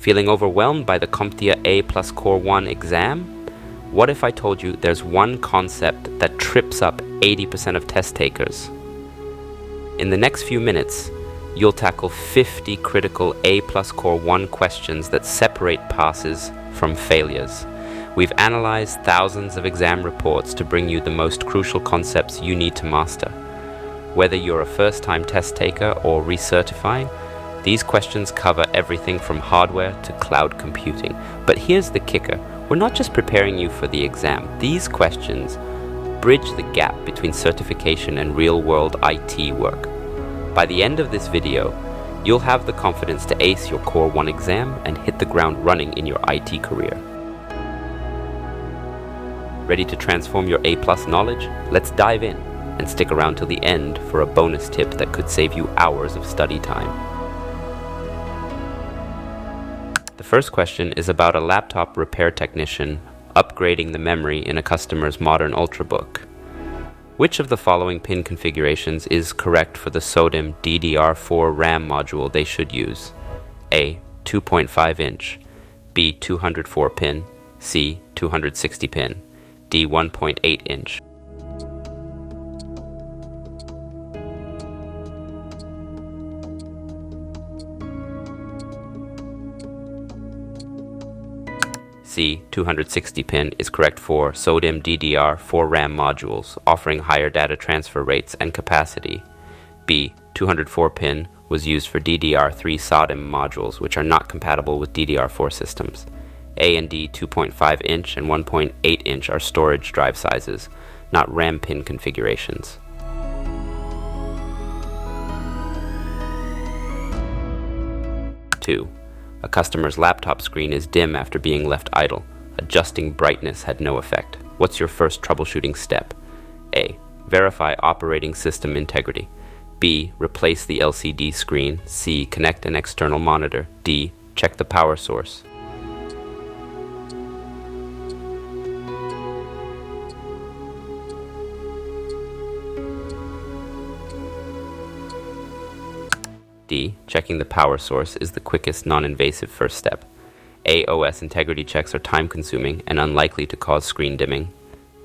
Feeling overwhelmed by the CompTIA A Core 1 exam? What if I told you there's one concept that trips up 80% of test takers? In the next few minutes, you'll tackle 50 critical A Core 1 questions that separate passes from failures. We've analyzed thousands of exam reports to bring you the most crucial concepts you need to master. Whether you're a first-time test taker or recertifying, these questions cover everything from hardware to cloud computing. But here's the kicker. We're not just preparing you for the exam. These questions bridge the gap between certification and real-world IT work. By the end of this video, you'll have the confidence to ace your Core 1 exam and hit the ground running in your IT career. Ready to transform your A+ knowledge? Let's dive in and stick around till the end for a bonus tip that could save you hours of study time. The first question is about a laptop repair technician upgrading the memory in a customer's modern Ultrabook. Which of the following pin configurations is correct for the SODIMM DDR4 RAM module they should use? A. 2.5 inch, B. 204 pin, C. 260 pin, D. 1.8 inch. C. 260 pin is correct for SODIMM DDR4 RAM modules, offering higher data transfer rates and capacity. B. 204 pin was used for DDR3 SODIMM modules, which are not compatible with DDR4 systems. A and D 2.5 inch and 1.8 inch are storage drive sizes, not RAM pin configurations. Two. A customer's laptop screen is dim after being left idle. Adjusting brightness had no effect. What's your first troubleshooting step? A. Verify operating system integrity. B. Replace the LCD screen. C. Connect an external monitor. D. Check the power source. D. Checking the power source is the quickest non-invasive first step. A. OS integrity checks are time-consuming and unlikely to cause screen dimming.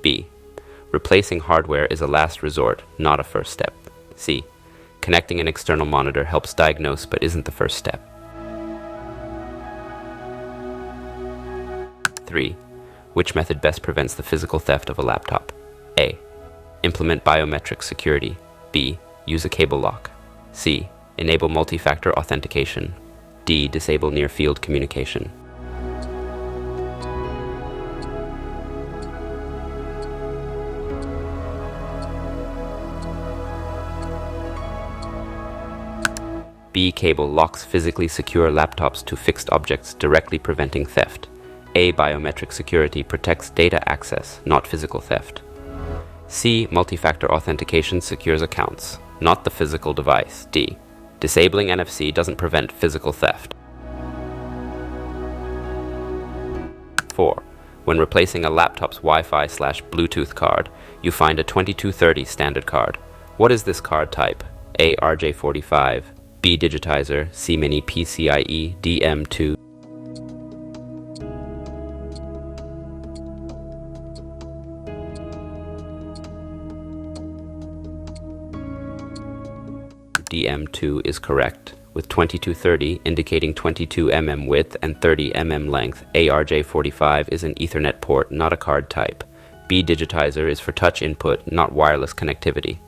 B. Replacing hardware is a last resort, not a first step. C. Connecting an external monitor helps diagnose but isn't the first step. 3. Which method best prevents the physical theft of a laptop? A. Implement biometric security. B. Use a cable lock. C. Enable multi-factor authentication. D. Disable near-field communication. B. Cable locks physically secure laptops to fixed objects, directly preventing theft. A. Biometric security protects data access, not physical theft. C. Multi-factor authentication secures accounts, not the physical device. D. Disabling NFC doesn't prevent physical theft. 4. When replacing a laptop's Wi-Fi/Bluetooth card, you find a 2230 standard card. What is this card type? A. RJ45, B. Digitizer, C. Mini PCIe, D. M2. DM2 is correct, with 2230 indicating 22 mm width and 30 mm length. ARJ45 is an Ethernet port, not a card type. B. Digitizer is for touch input, not wireless connectivity.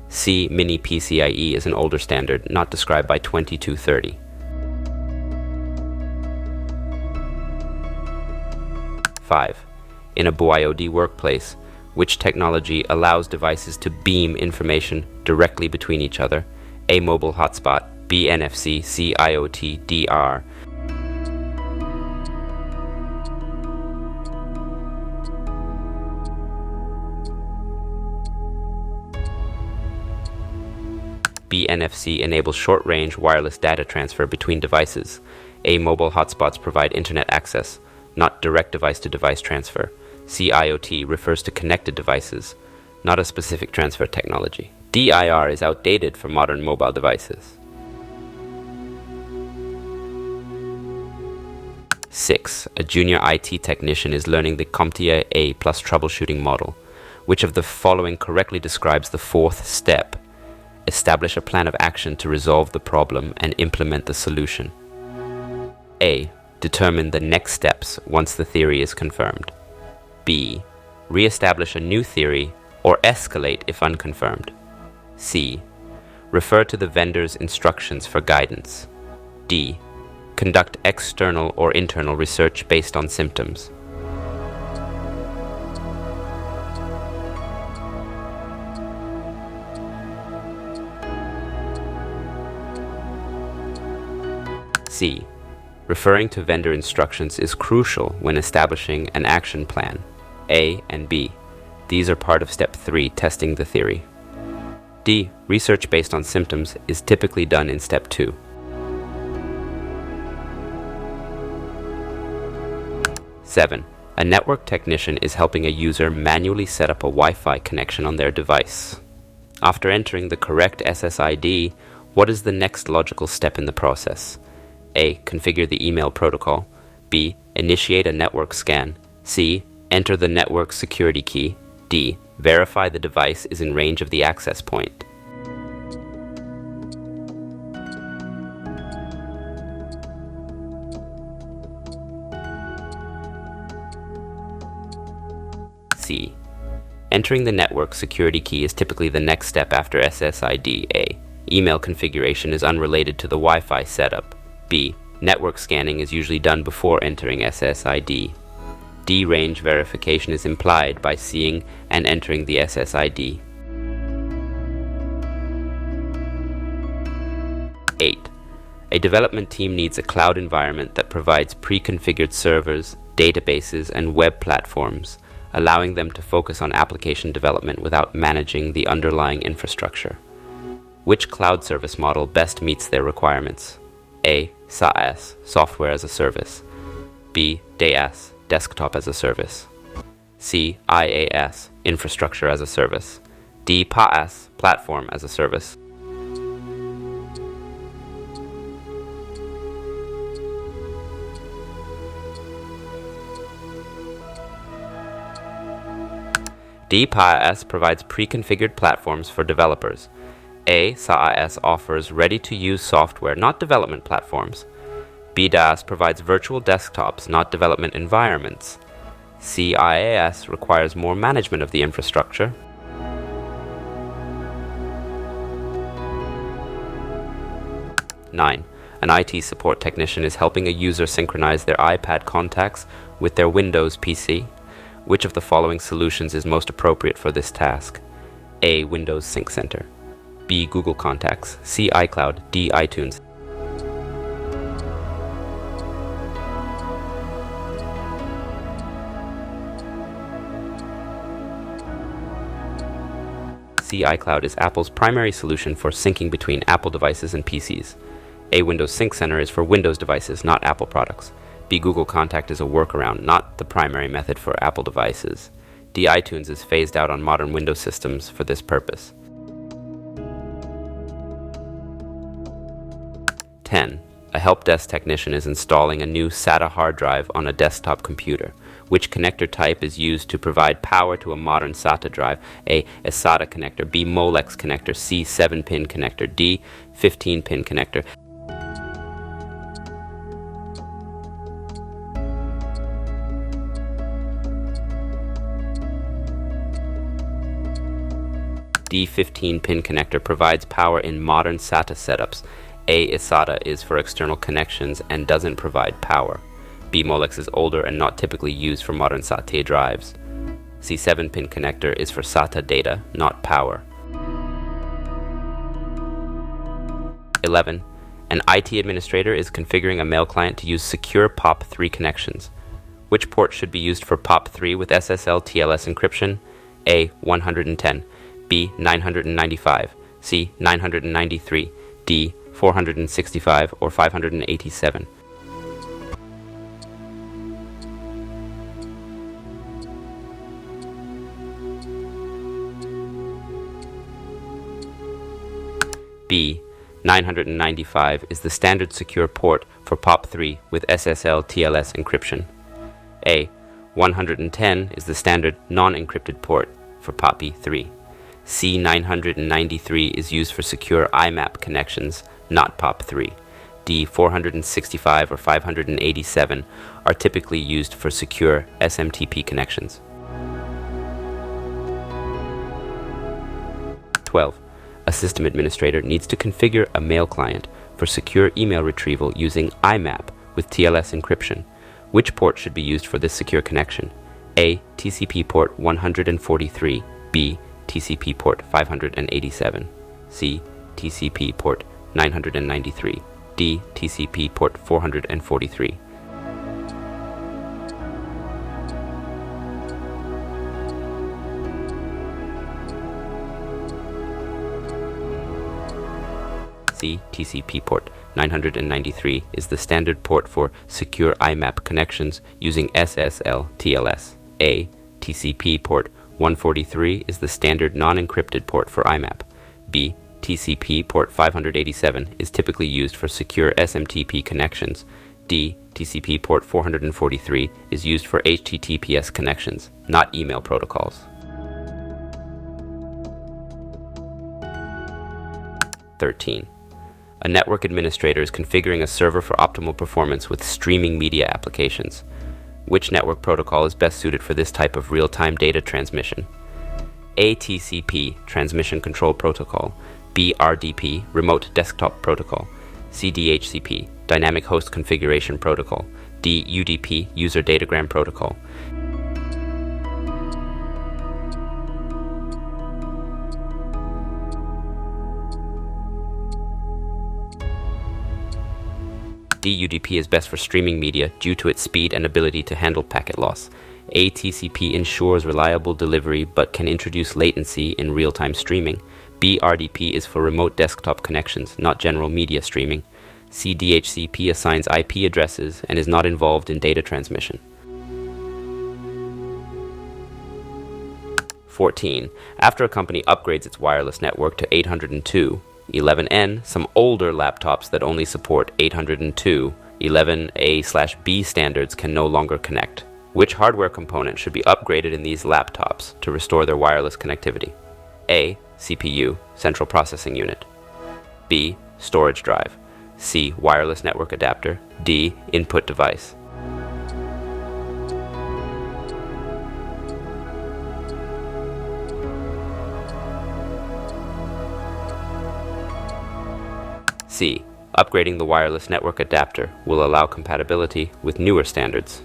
C. Mini PCIe is an older standard, not described by 2230. 5. In a BYOD workplace, which technology allows devices to beam information directly between each other? A. Mobile hotspot, B. NFC, C. IoT, D. R. B. NFC enables short-range wireless data transfer between devices. A. Mobile hotspots provide internet access, not direct device-to-device transfer. C. IoT refers to connected devices, not a specific transfer technology. DIR is outdated for modern mobile devices. 6. A junior IT technician is learning the CompTIA A plus troubleshooting model. Which of the following correctly describes the fourth step? Establish a plan of action to resolve the problem and implement the solution. A. Determine the next steps once the theory is confirmed. B. Re-establish a new theory or escalate if unconfirmed. C. Refer to the vendor's instructions for guidance. D. Conduct external or internal research based on symptoms. C. Referring to vendor instructions is crucial when establishing an action plan. A and B. These are part of step 3, testing the theory. D. Research based on symptoms is typically done in step 2. 7. A network technician is helping a user manually set up a Wi-Fi connection on their device. After entering the correct SSID, what is the next logical step in the process? A. Configure the email protocol. B. Initiate a network scan. C. Enter the network security key. D. Verify the device is in range of the access point. C. Entering the network security key is typically the next step after SSID. A. Email configuration is unrelated to the Wi-Fi setup. B. Network scanning is usually done before entering SSID. D. Range verification is implied by seeing and entering the SSID. 8. A development team needs a cloud environment that provides pre-configured servers, databases, and web platforms, allowing them to focus on application development without managing the underlying infrastructure. Which cloud service model best meets their requirements? A. SaaS, software as a service. B. DaaS, desktop as a service. C. IaaS, infrastructure as a service. D. PaaS, platform as a service. D. PaaS provides pre-configured platforms for developers. A. SaaS offers ready-to-use software, not development platforms. B. DaaS provides virtual desktops, not development environments. C. IaaS requires more management of the infrastructure. Nine. An IT support technician is helping a user synchronize their iPad contacts with their Windows PC. Which of the following solutions is most appropriate for this task? A. Windows Sync Center. B. Google Contacts. C. iCloud. D. iTunes. C. iCloud is Apple's primary solution for syncing between Apple devices and PCs. A. Windows Sync Center is for Windows devices, not Apple products. B. Google Contact is a workaround, not the primary method for Apple devices. D. iTunes is phased out on modern Windows systems for this purpose. 10. A help desk technician is installing a new SATA hard drive on a desktop computer. Which connector type is used to provide power to a modern SATA drive? A. SATA connector. B. Molex connector. C. 7-pin connector. D. 15-pin connector. D. 15-pin connector provides power in modern SATA setups. A. SATA is for external connections and doesn't provide power. B. Molex is older and not typically used for modern SATA drives. C. 7-pin connector is for SATA data, not power. 11. An IT administrator is configuring a mail client to use secure POP3 connections. Which port should be used for POP3 with SSL TLS encryption? A. 110. B. 995. C. 993. D. 465 or 587. B. 995 is the standard secure port for POP3 with SSL TLS encryption. A. 110 is the standard non-encrypted port for POP3. C. 993 is used for secure IMAP connections, not POP3. D. 465 or 587 are typically used for secure SMTP connections. 12. A system administrator needs to configure a mail client for secure email retrieval using IMAP with TLS encryption. Which port should be used for this secure connection? A. TCP port 143. B. TCP port 587. C. TCP port 993. D. TCP port 443. C. TCP port 993 is the standard port for secure IMAP connections using SSL TLS. A. TCP port 143 is the standard non-encrypted port for IMAP. B. TCP port 587 is typically used for secure SMTP connections. D. TCP port 443 is used for HTTPS connections, not email protocols. 13. A network administrator is configuring a server for optimal performance with streaming media applications. Which network protocol is best suited for this type of real-time data transmission? A. TCP, Transmission Control Protocol. B. RDP, Remote Desktop Protocol. C. DHCP, Dynamic Host Configuration Protocol. D. UDP, User Datagram Protocol. DUDP is best for streaming media due to its speed and ability to handle packet loss. ATCP ensures reliable delivery but can introduce latency in real-time streaming. BRDP is for remote desktop connections, not general media streaming. CDHCP assigns IP addresses and is not involved in data transmission. 14. After a company upgrades its wireless network to 802.11n, some older laptops that only support 802.11a/b standards can no longer connect. Which hardware component should be upgraded in these laptops to restore their wireless connectivity? A. CPU, Central Processing Unit. B. Storage drive. C. Wireless network adapter. D. Input device. C. Upgrading the wireless network adapter will allow compatibility with newer standards.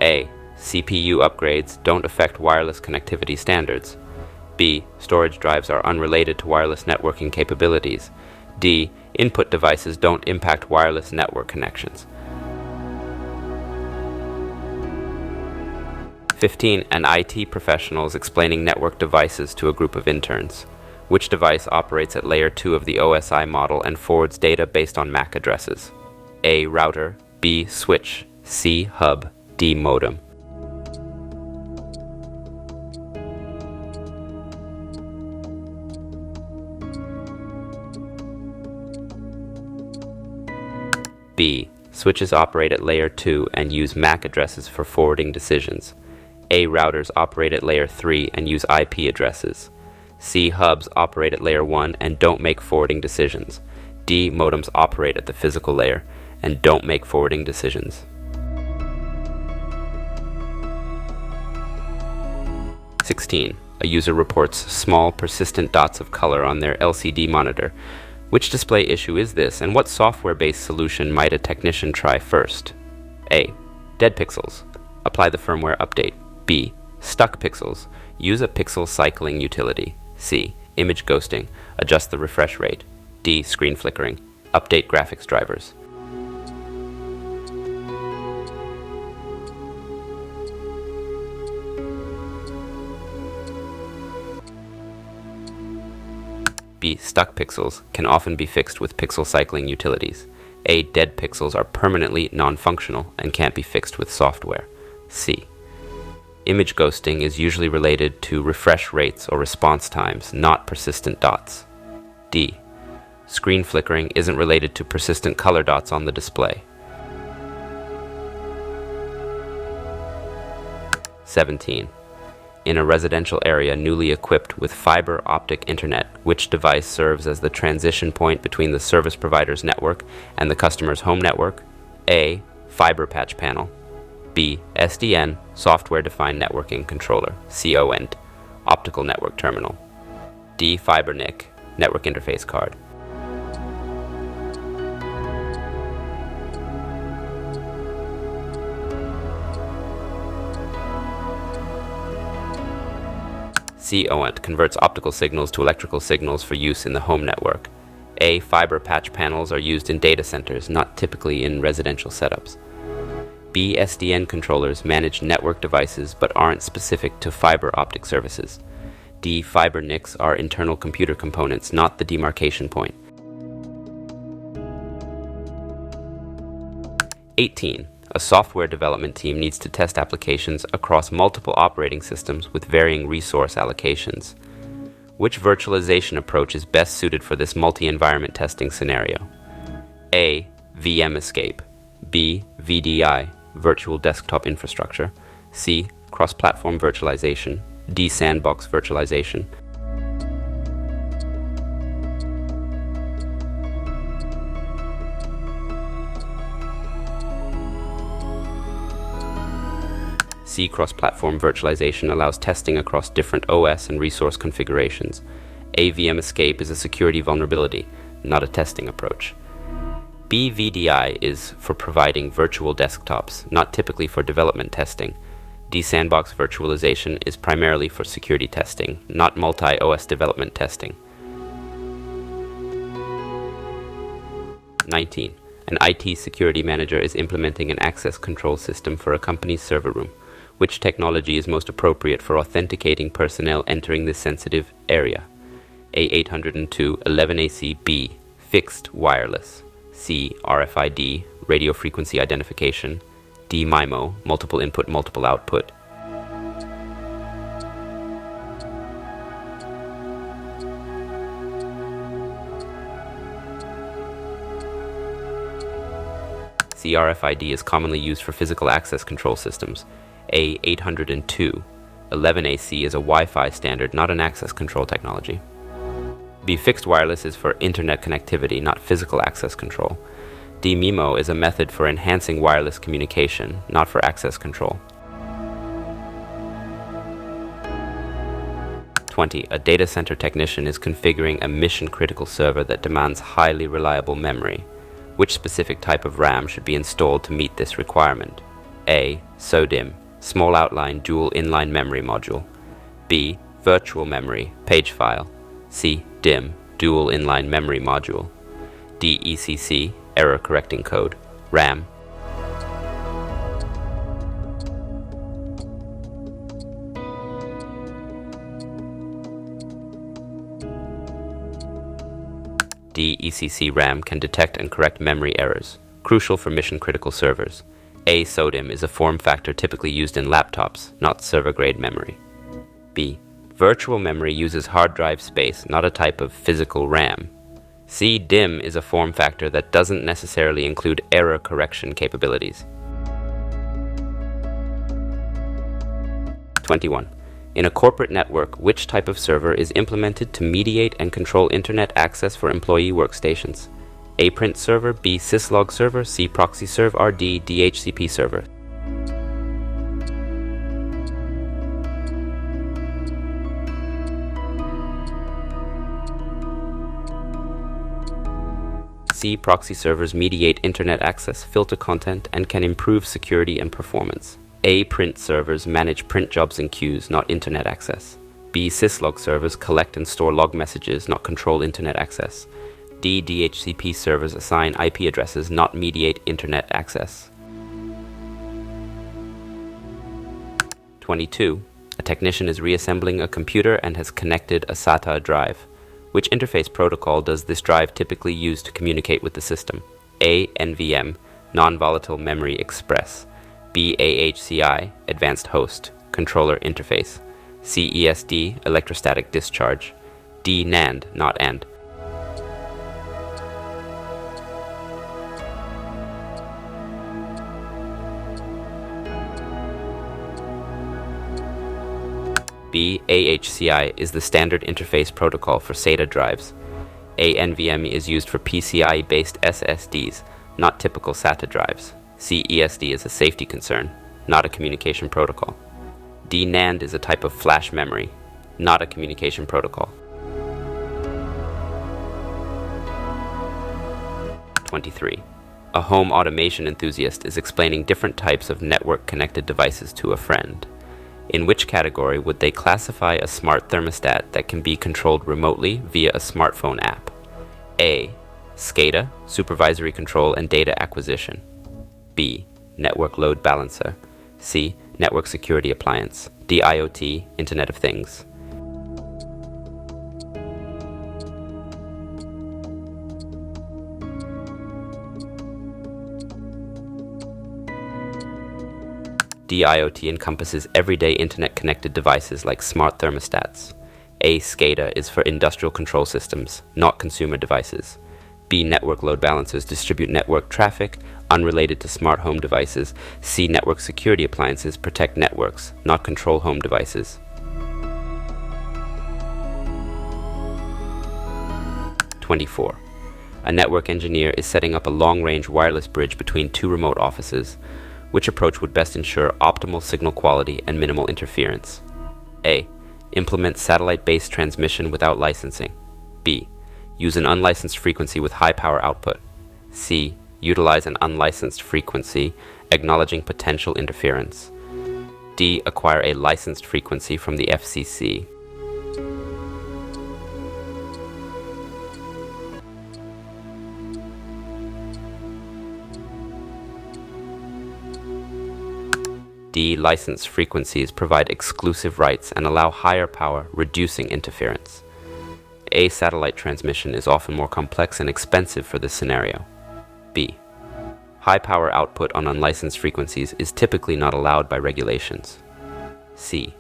A. CPU upgrades don't affect wireless connectivity standards. B. Storage drives are unrelated to wireless networking capabilities. D. Input devices don't impact wireless network connections. 15. An IT professional is explaining network devices to a group of interns. Which device operates at layer 2 of the OSI model and forwards data based on MAC addresses? A. Router. B. Switch. C. Hub. D. Modem. B. Switches operate at layer 2 and use MAC addresses for forwarding decisions. A. Routers operate at layer 3 and use IP addresses. C. Hubs operate at layer 1 and don't make forwarding decisions. D. Modems operate at the physical layer and don't make forwarding decisions. 16. A user reports small persistent dots of color on their LCD monitor. Which display issue is this, and what software-based solution might a technician try first? A. Dead pixels. Apply the firmware update. B. Stuck pixels. Use a pixel cycling utility. C. Image ghosting. Adjust the refresh rate. D. Screen flickering. Update graphics drivers. B. Stuck pixels can often be fixed with pixel cycling utilities. A. Dead pixels are permanently non-functional and can't be fixed with software. C. Image ghosting is usually related to refresh rates or response times, not persistent dots. D. Screen flickering isn't related to persistent color dots on the display. 17. In a residential area newly equipped with fiber optic internet, which device serves as the transition point between the service provider's network and the customer's home network? A. Fiber patch panel. B. SDN, software-defined networking controller, CONT, optical network terminal. D. Fiber NIC, network interface card. CONT converts optical signals to electrical signals for use in the home network. A. Fiber patch panels are used in data centers, not typically in residential setups. B. SDN controllers manage network devices but aren't specific to fiber optic services. D. Fiber NICs are internal computer components, not the demarcation point. 18. A software development team needs to test applications across multiple operating systems with varying resource allocations. Which virtualization approach is best suited for this multi-environment testing scenario? A. VM escape. B. VDI, virtual desktop infrastructure. C. Cross-platform virtualization. D. Sandbox virtualization. C. Cross-platform virtualization allows testing across different OS and resource configurations. A. VM escape is a security vulnerability, not a testing approach. B. VDI is for providing virtual desktops, not typically for development testing. D. Sandbox virtualization is primarily for security testing, not multi-OS development testing. 19. An IT security manager is implementing an access control system for a company's server room. Which technology is most appropriate for authenticating personnel entering this sensitive area? A802.11ac. Fixed wireless. C. RFID, radio frequency identification. D. MIMO, multiple input, multiple output. C. RFID is commonly used for physical access control systems. A802.11ac is a Wi-Fi standard, not an access control technology. B. Fixed wireless is for internet connectivity, not physical access control. D. MIMO is a method for enhancing wireless communication, not for access control. 20. A data center technician is configuring a mission-critical server that demands highly reliable memory. Which specific type of RAM should be installed to meet this requirement? A. SODIMM, small outline dual inline memory module. B. Virtual memory, page file. C. DIMM, dual inline memory module. D. ECC, error correcting code, RAM. D. ECC RAM can detect and correct memory errors, crucial for mission-critical servers. A. SODIMM is a form factor typically used in laptops, not server-grade memory. B. Virtual memory uses hard drive space, not a type of physical RAM. C. DIMM is a form factor that doesn't necessarily include error correction capabilities. 21. In a corporate network, which type of server is implemented to mediate and control internet access for employee workstations? A. Print server, B. syslog server, C. proxy serve, or D. DHCP server. C. Proxy servers mediate internet access, filter content, and can improve security and performance. A. Print servers manage print jobs and queues, not internet access. B. Syslog servers collect and store log messages, not control internet access. D. DHCP servers assign IP addresses, not mediate internet access. 22. A technician is reassembling a computer and has connected a SATA drive. Which interface protocol does this drive typically use to communicate with the system? A. NVM, Non-Volatile Memory Express. B. AHCI, Advanced Host, Controller Interface. C. ESD, Electrostatic Discharge. D. NAND, not AND. B. AHCI is the standard interface protocol for SATA drives. A. NVMe is used for PCIe-based SSDs, not typical SATA drives. C. ESD is a safety concern, not a communication protocol. D. NAND is a type of flash memory, not a communication protocol. 23. A home automation enthusiast is explaining different types of network-connected devices to a friend. In which category would they classify a smart thermostat that can be controlled remotely via a smartphone app? A. SCADA, supervisory control and data acquisition. B. Network load balancer. C. Network security appliance. D. IoT, Internet of Things. D. IoT encompasses everyday internet-connected devices like smart thermostats. A. SCADA is for industrial control systems, not consumer devices. B. Network load balancers distribute network traffic unrelated to smart home devices. C. Network security appliances protect networks, not control home devices. 24. A network engineer is setting up a long-range wireless bridge between two remote offices. Which approach would best ensure optimal signal quality and minimal interference? A. Implement satellite-based transmission without licensing. B. Use an unlicensed frequency with high power output. C. Utilize an unlicensed frequency, acknowledging potential interference. D. Acquire a licensed frequency from the FCC. D. Licensed frequencies provide exclusive rights and allow higher power, reducing interference. A. Satellite transmission is often more complex and expensive for this scenario. B. High power output on unlicensed frequencies is typically not allowed by regulations. C.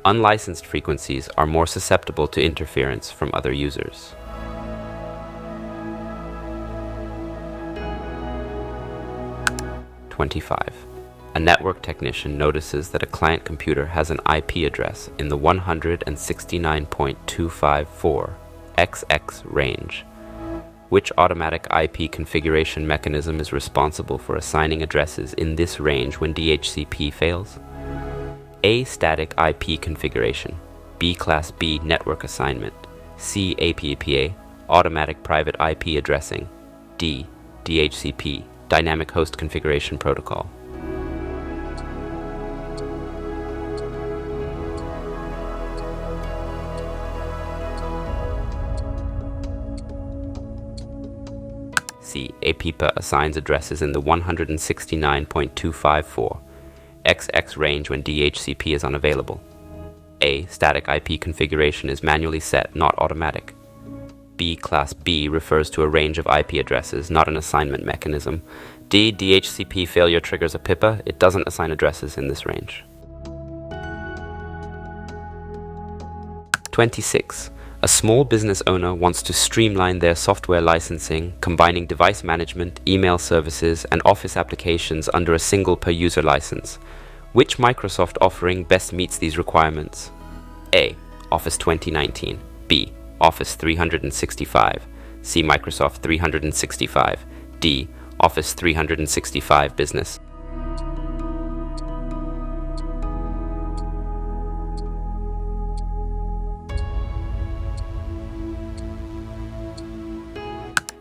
Unlicensed frequencies are more susceptible to interference from other users. .25. A network technician notices that a client computer has an IP address in the 169.254 XX range. Which automatic IP configuration mechanism is responsible for assigning addresses in this range when DHCP fails? A. Static IP configuration. B. Class B network assignment. C. APPA, automatic private IP addressing. D. DHCP, dynamic host configuration protocol. C. APPA assigns addresses in the 169.254 XX range when DHCP is unavailable. A. Static IP configuration is manually set, not automatic. B. Class B refers to a range of IP addresses, not an assignment mechanism. D. DHCP failure triggers a PIPA. It doesn't assign addresses in this range. 26. A small business owner wants to streamline their software licensing, combining device management, email services, and Office applications under a single per-user license. Which Microsoft offering best meets these requirements? A. Office 2019. B. Office 365. C. Microsoft 365. D. Office 365 Business.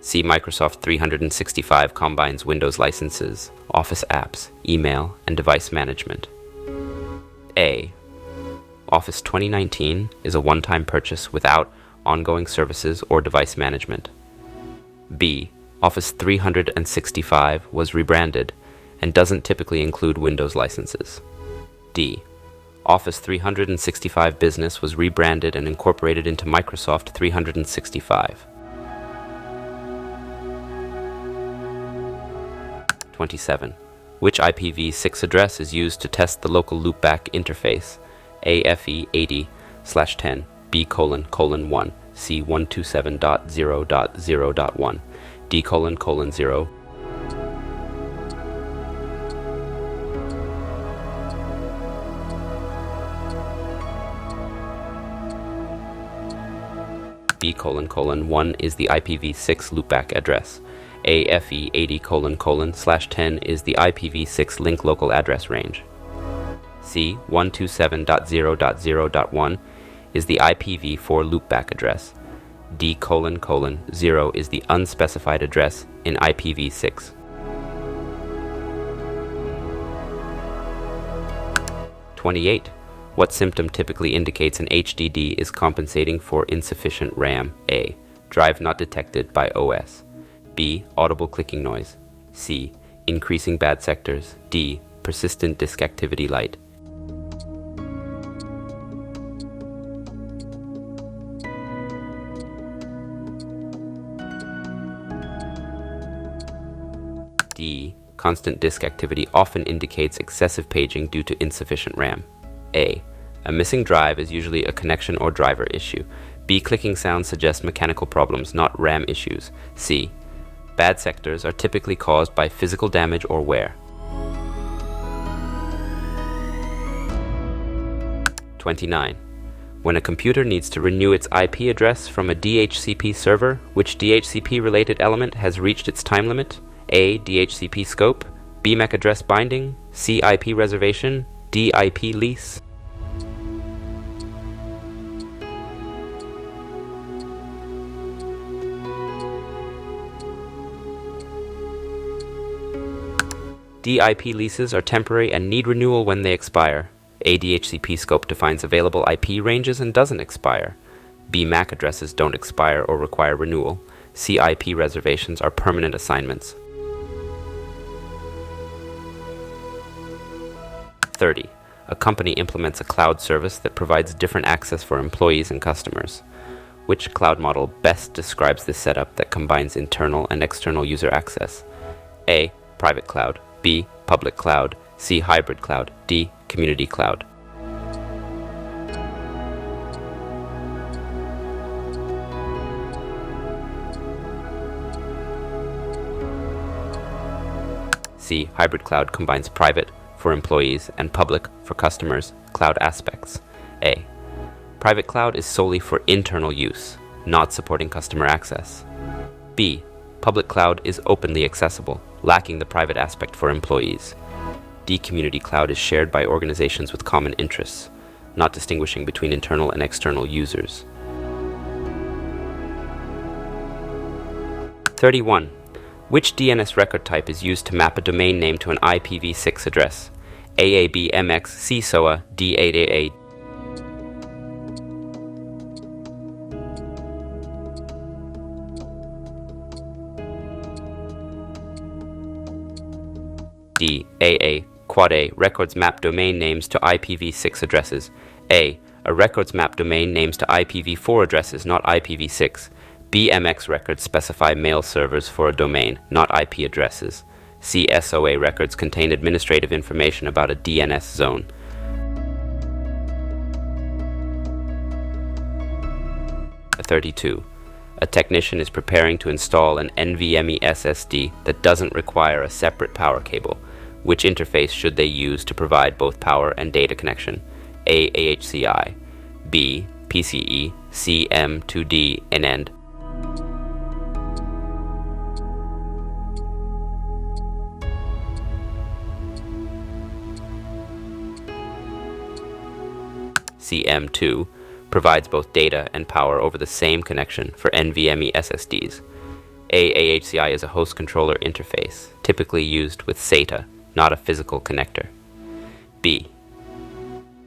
C. Microsoft 365 combines Windows licenses, Office apps, email, and device management. A. Office 2019 is a one-time purchase without ongoing services or device management. B. Office 365 was rebranded and doesn't typically include Windows licenses. D. Office 365 Business was rebranded and incorporated into Microsoft 365. 27. Which IPv6 address is used to test the local loopback interface? A. FE80/10, B::1, C. 127.0.0.1, D::0. 80:1 is the IPv6 loopback address. AFE 80::/10 is the IPv6 link local address range. C 127.0.0.1 is the IPv4 loopback address. D::0 is the unspecified address in IPv6. 28. What symptom typically indicates an HDD is compensating for insufficient RAM? A. Drive not detected by OS. B. Audible clicking noise. C. Increasing bad sectors. D. Persistent disk activity light. D. Constant disk activity often indicates excessive paging due to insufficient RAM. A. A missing drive is usually a connection or driver issue. B. Clicking sounds suggest mechanical problems, not RAM issues. C. Bad sectors are typically caused by physical damage or wear. 29. When a computer needs to renew its IP address from a DHCP server, which DHCP-related element has reached its time limit? A. DHCP scope. B. MAC address binding. C. IP reservation. D. IP lease. DIP leases are temporary and need renewal when they expire. A. DHCP scope defines available IP ranges and doesn't expire. B. MAC addresses don't expire or require renewal. C. IP reservations are permanent assignments. 30. A company implements a cloud service that provides different access for employees and customers. Which cloud model best describes this setup that combines internal and external user access? A. Private cloud. B. Public cloud. C. Hybrid cloud. D. Community cloud. C. Hybrid cloud combines private for employees and public for customers cloud aspects. A. Private cloud is solely for internal use, not supporting customer access. B. Public cloud is openly accessible, lacking the private aspect for employees. D. Community cloud is shared by organizations with common interests, not distinguishing between internal and external users. 31. Which DNS record type is used to map a domain name to an IPv6 address? AABMX, CSOA, D888. D. AA, Quad A, records map domain names to IPv6 addresses. A. A records map domain names to IPv4 addresses, not IPv6. BMX records specify mail servers for a domain, not IP addresses. CSOA records contain administrative information about a DNS zone. A 32. A technician is preparing to install an NVMe SSD that doesn't require a separate power cable. Which interface should they use to provide both power and data connection? A. AHCI. B. PCE. C. M2D and end. CM2 provides both data and power over the same connection for NVMe SSDs. AHCI is a host controller interface, typically used with SATA, not a physical connector. B.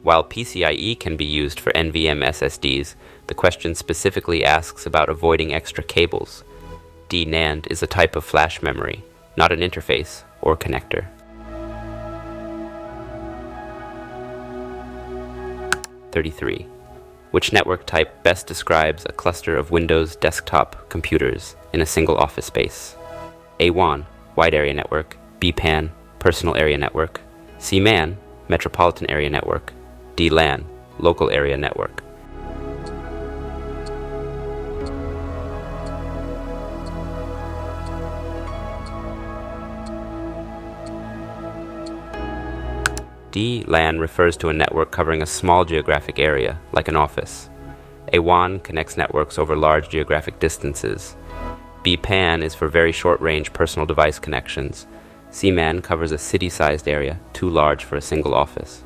While PCIe can be used for NVMe SSDs, the question specifically asks about avoiding extra cables. D. NAND is a type of flash memory, not an interface or connector. 33. Which network type best describes a cluster of Windows desktop computers in a single office space? A. WAN, wide area network. B. PAN, personal area network. C. MAN, metropolitan area network. D. LAN, local area network. D. LAN refers to a network covering a small geographic area, like an office. A WAN connects networks over large geographic distances. B PAN is for very short-range personal device connections. C MAN covers a city-sized area, too large for a single office.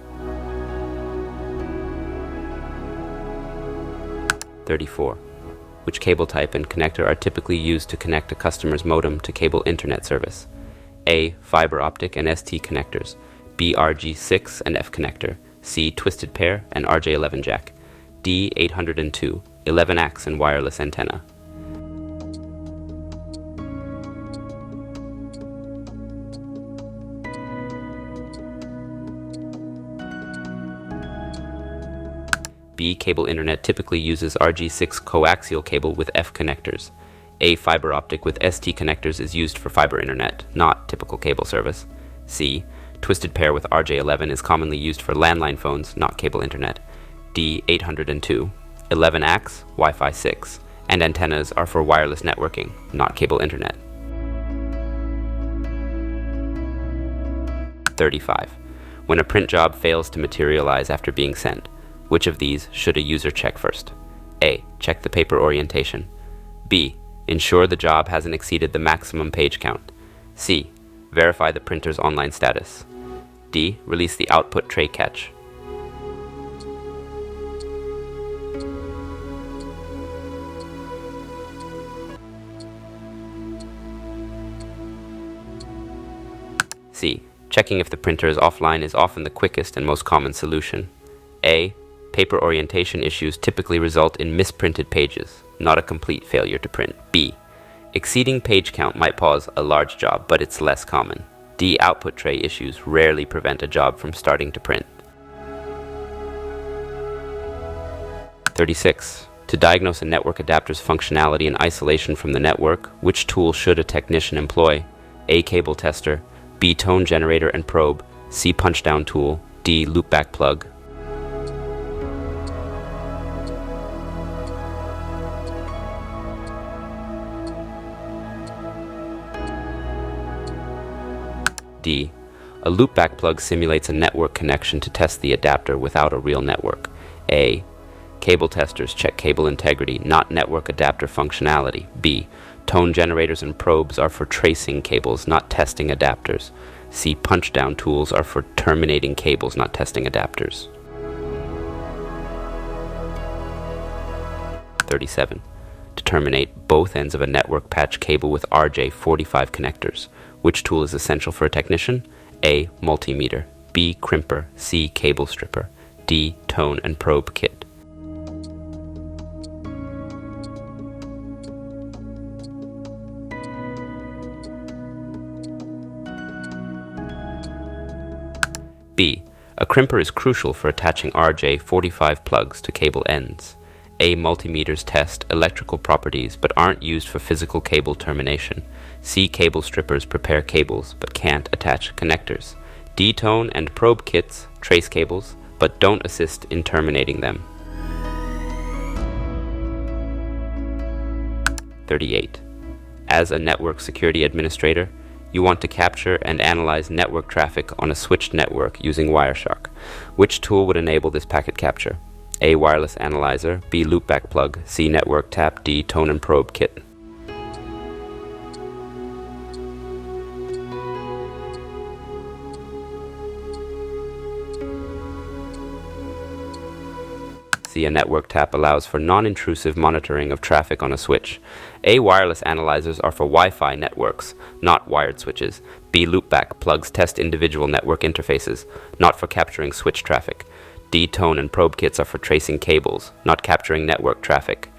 34. Which cable type and connector are typically used to connect a customer's modem to cable internet service? A. Fiber optic and ST connectors. B. RG6 and F connector. C. Twisted pair and RJ11 jack. D. 802, 11-ax and wireless antenna. B. Cable internet typically uses RG6 coaxial cable with F connectors. A. Fiber optic with ST connectors is used for fiber internet, not typical cable service. C. Twisted pair with RJ11 is commonly used for landline phones, not cable internet. D. 802, 11-ax, Wi-Fi 6, and antennas are for wireless networking, not cable internet. 35. When a print job fails to materialize after being sent, which of these should a user check first? A. Check the paper orientation. B. Ensure the job hasn't exceeded the maximum page count. C. Verify the printer's online status. D. Release the output tray catch. C. Checking if the printer is offline is often the quickest and most common solution. A. Paper orientation issues typically result in misprinted pages, not a complete failure to print. B. Exceeding page count might pause a large job, but it's less common. D. Output tray issues rarely prevent a job from starting to print. 36. To diagnose a network adapter's functionality and isolation from the network, which tool should a technician employ? A. Cable tester. B. Tone generator and probe. C. Punchdown tool. D. Loopback plug. D. A loopback plug simulates a network connection to test the adapter without a real network. A. Cable testers check cable integrity, not network adapter functionality. B. Tone generators and probes are for tracing cables, not testing adapters. C. Punchdown tools are for terminating cables, not testing adapters. 37. To terminate both ends of a network patch cable with RJ45 connectors, which tool is essential for a technician? A. Multimeter. B. Crimper. C. Cable stripper. D. Tone and probe kit. B. A crimper is crucial for attaching RJ45 plugs to cable ends. A. Multimeters test electrical properties but aren't used for physical cable termination. C. Cable strippers prepare cables but can't attach connectors. D. Tone and probe kits trace cables but don't assist in terminating them. 38. As a network security administrator, you want to capture and analyze network traffic on a switched network using Wireshark. Which tool would enable this packet capture? A. Wireless analyzer. B. Loopback plug. C. Network tap. D. Tone and probe kit. C. A network tap allows for non-intrusive monitoring of traffic on a switch. A. Wireless analyzers are for Wi-Fi networks, not wired switches. B. Loopback plugs test individual network interfaces, not for capturing switch traffic. D. Tone and probe kits are for tracing cables, not capturing network traffic.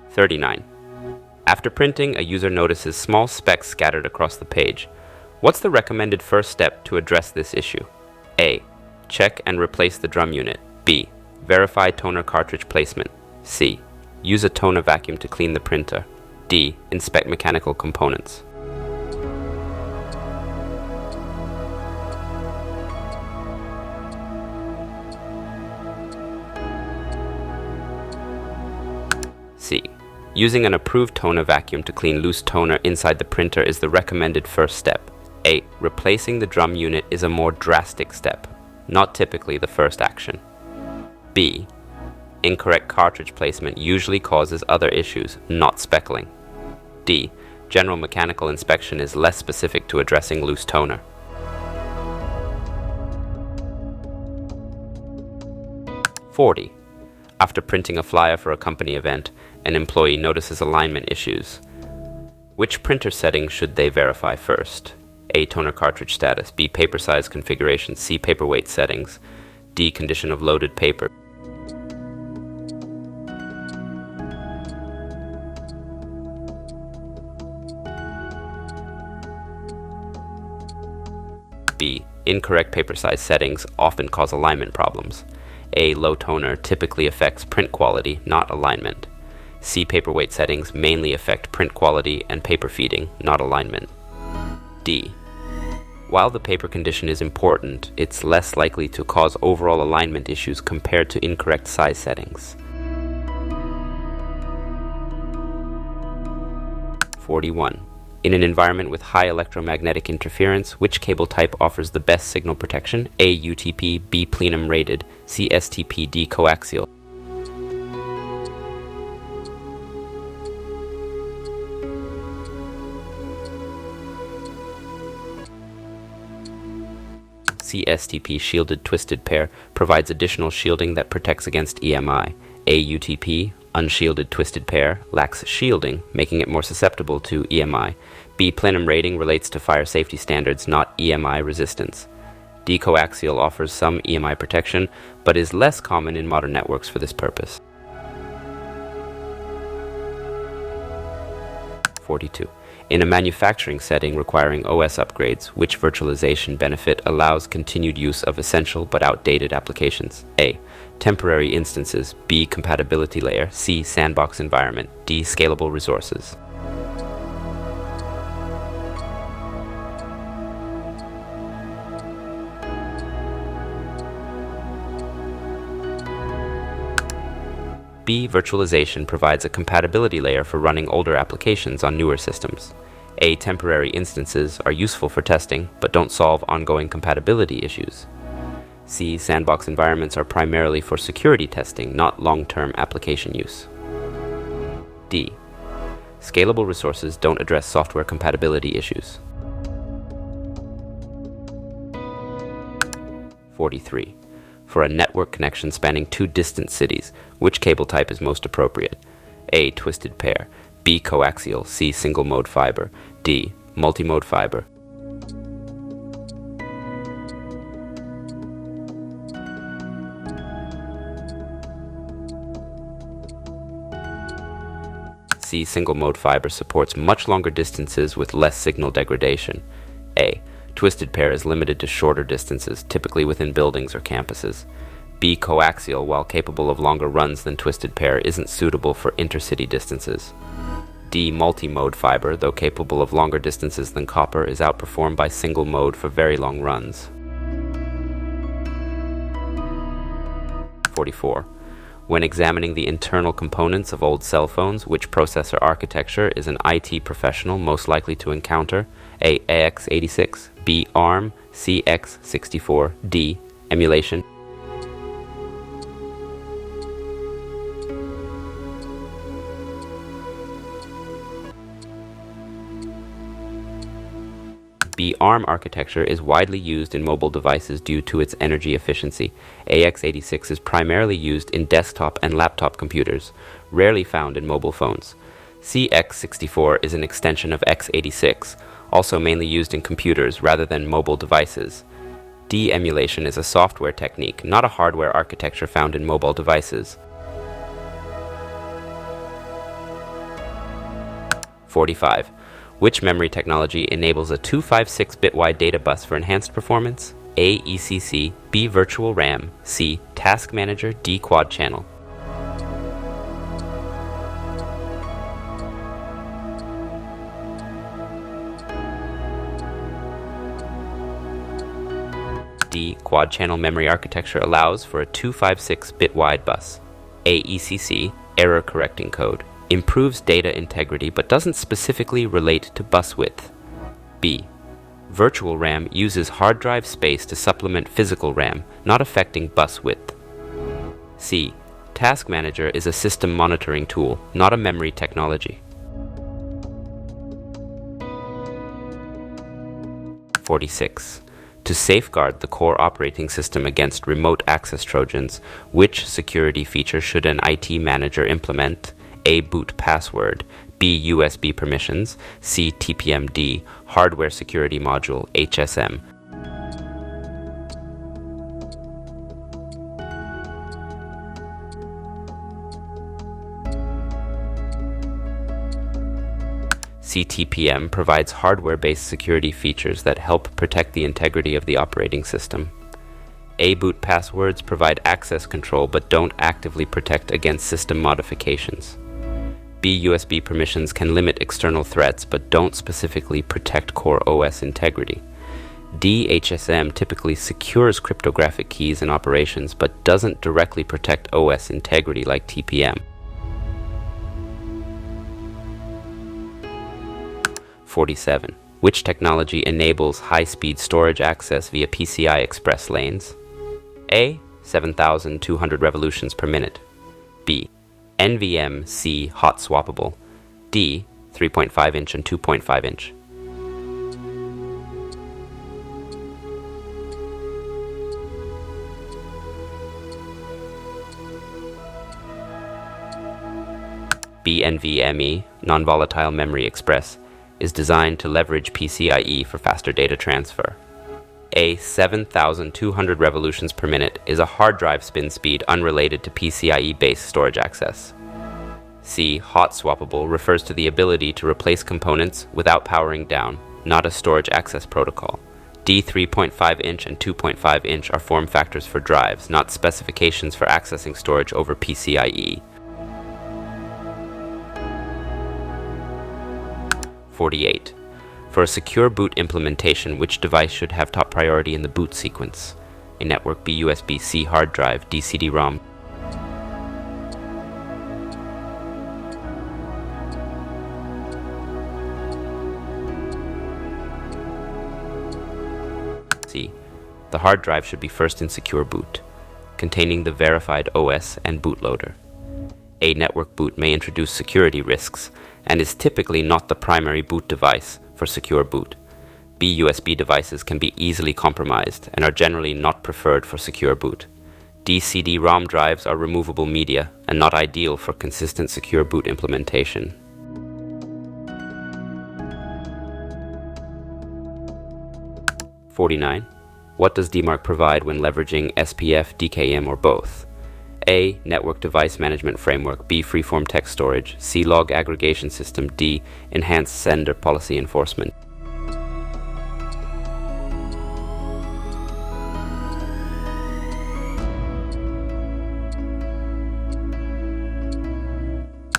39. After printing, a user notices small specks scattered across the page. What's the recommended first step to address this issue? A. Check and replace the drum unit. B. Verify toner cartridge placement. C. Use a toner vacuum to clean the printer. D. Inspect mechanical components. C. Using an approved toner vacuum to clean loose toner inside the printer is the recommended first step. A. Replacing the drum unit is a more drastic step. not typically the first action. B. Incorrect cartridge placement usually causes other issues, not speckling. D. General mechanical inspection is less specific to addressing loose toner. 40. After printing a flyer for a company event, an employee notices alignment issues. Which printer settings should they verify first? A. Toner cartridge status. B. Paper size configuration. C. Paperweight settings. D. Condition of loaded paper. B. Incorrect paper size settings often cause alignment problems. A. Low toner typically affects print quality, not alignment. C. Paperweight settings mainly affect print quality and paper feeding, not alignment. D. While the paper condition is important, it's less likely to cause overall alignment issues compared to incorrect size settings. 41. In an environment with high electromagnetic interference, which cable type offers the best signal protection? A. UTP, B. Plenum rated, C. STP, D. coaxial. C. STP shielded twisted pair provides additional shielding that protects against EMI. A. UTP unshielded twisted pair lacks shielding, making it more susceptible to EMI. B. Plenum rating relates to fire safety standards, not EMI resistance. D. Coaxial offers some EMI protection, but is less common in modern networks for this purpose. 42. In a manufacturing setting requiring OS upgrades, which virtualization benefit allows continued use of essential but outdated applications? A. Temporary instances. B. Compatibility layer. C. Sandbox environment. D. Scalable resources. B. Virtualization provides a compatibility layer for running older applications on newer systems. A. Temporary instances are useful for testing, but don't solve ongoing compatibility issues. C. Sandbox environments are primarily for security testing, not long-term application use. D. Scalable resources don't address software compatibility issues. 43. For a network connection spanning two distant cities, which cable type is most appropriate? A. Twisted pair. B. Coaxial. C. Single mode fiber. D. Multimode fiber. C. Single mode fiber supports much longer distances with less signal degradation. A. Twisted pair is limited to shorter distances, typically within buildings or campuses. B. Coaxial, while capable of longer runs than twisted pair, isn't suitable for intercity distances. D. Multi-mode fiber, though capable of longer distances than copper, is outperformed by single mode for very long runs. 44. When examining the internal components of old cell phones, which processor architecture is an IT professional most likely to encounter? A. AX86, B. ARM, C. X64, D. Emulation. B. ARM architecture is widely used in mobile devices due to its energy efficiency. AX86 is primarily used in desktop and laptop computers, rarely found in mobile phones. CX64 is an extension of x86, also mainly used in computers rather than mobile devices. D. Emulation is a software technique, not a hardware architecture found in mobile devices. 45. Which memory technology enables a 256-bit wide data bus for enhanced performance? A. ECC, B. Virtual RAM, C. Task Manager, D. Quad Channel. D. Quad Channel memory architecture allows for a 256-bit wide bus. A. ECC, error correcting code, improves data integrity but doesn't specifically relate to bus width. B. Virtual RAM uses hard drive space to supplement physical RAM, not affecting bus width. C. Task Manager is a system monitoring tool, not a memory technology. 46. To safeguard the core operating system against remote access Trojans, which security feature should an IT manager implement? A. Boot password, B. USB permissions, C. TPMD, hardware security module, HSM. CTPM provides hardware-based security features that help protect the integrity of the operating system. A. Boot passwords provide access control but don't actively protect against system modifications. B. USB permissions can limit external threats but don't specifically protect core OS integrity. D. HSM typically secures cryptographic keys and operations but doesn't directly protect OS integrity like TPM. 47. Which technology enables high-speed storage access via PCI Express lanes? A. 7,200 revolutions per minute. B. NVMe hot swappable. D. 3.5 inch and 2.5 inch. B. NVMe, non-volatile memory express, is designed to leverage PCIe for faster data transfer. A. 7,200 revolutions per minute is a hard drive spin speed unrelated to PCIe-based storage access. C. Hot swappable refers to the ability to replace components without powering down, not a storage access protocol. D. 3.5 inch and 2.5 inch are form factors for drives, not specifications for accessing storage over PCIe. 48. For a secure boot implementation, which device should have top priority in the boot sequence? A network B USB-C hard drive, D CD-ROM. C. The hard drive should be first in secure boot, containing the verified OS and bootloader. A network boot may introduce security risks and is typically not the primary boot device for secure boot. B. USB devices can be easily compromised and are generally not preferred for secure boot. D. CD-ROM drives are removable media and not ideal for consistent secure boot implementation. (49) What does DMARC provide when leveraging SPF, DKIM, or both? A. Network Device Management Framework. B. Freeform Text Storage. C. Log Aggregation System. D. Enhanced Sender Policy Enforcement.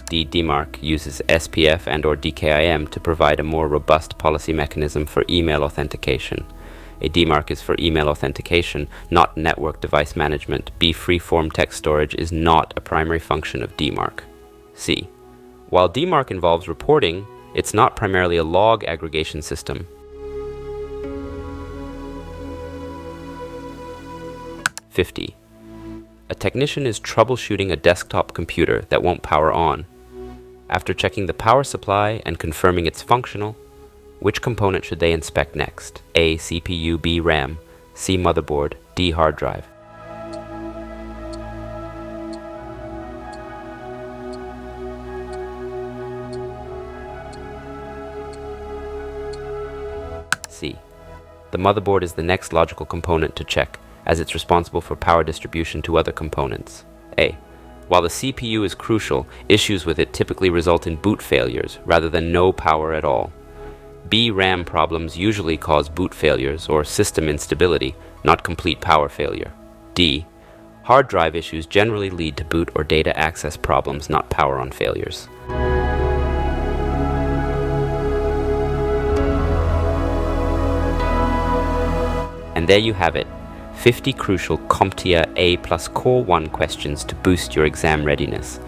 D. DMARC uses SPF and/or DKIM to provide a more robust policy mechanism for email authentication. A. DMARC is for email authentication, not network device management. B. Freeform text storage is not a primary function of DMARC. C. While DMARC involves reporting, it's not primarily a log aggregation system. 50. A technician is troubleshooting a desktop computer that won't power on. After checking the power supply and confirming it's functional, which component should they inspect next? A. CPU, B. RAM, C. motherboard, D. hard drive. C. The motherboard is the next logical component to check, as it's responsible for power distribution to other components. A. While the CPU is crucial, issues with it typically result in boot failures rather than no power at all. B. RAM problems usually cause boot failures or system instability, not complete power failure. D. Hard drive issues generally lead to boot or data access problems, not power on failures. And there you have it, 50 crucial CompTIA A plus Core 1 questions to boost your exam readiness.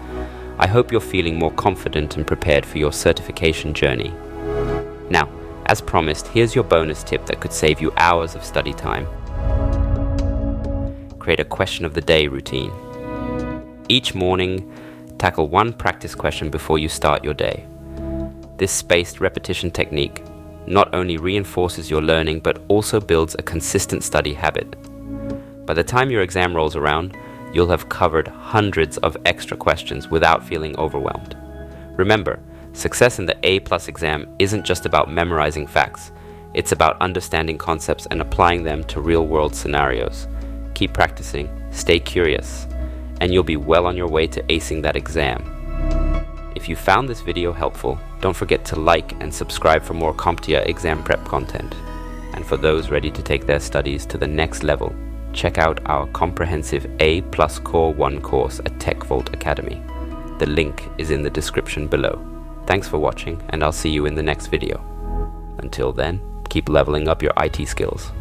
I hope you're feeling more confident and prepared for your certification journey. Now, As promised, here's your bonus tip that could save you hours of study time. Create a question of the day routine. Each morning, tackle one practice question before you start your day. This spaced repetition technique not only reinforces your learning but also builds a consistent study habit. By the time your exam rolls around, you'll have covered hundreds of extra questions without feeling overwhelmed. Remember, success in the A+ exam isn't just about memorizing facts. It's about understanding concepts and applying them to real-world scenarios. Keep practicing, stay curious, and you'll be well on your way to acing that exam. If you found this video helpful, don't forget to like and subscribe for more CompTIA exam prep content. And for those ready to take their studies to the next level, check out our comprehensive A+ Core 1 course at TechVault Academy. The link is in the description below. Thanks for watching, and I'll see you in the next video. Until then, keep leveling up your IT skills.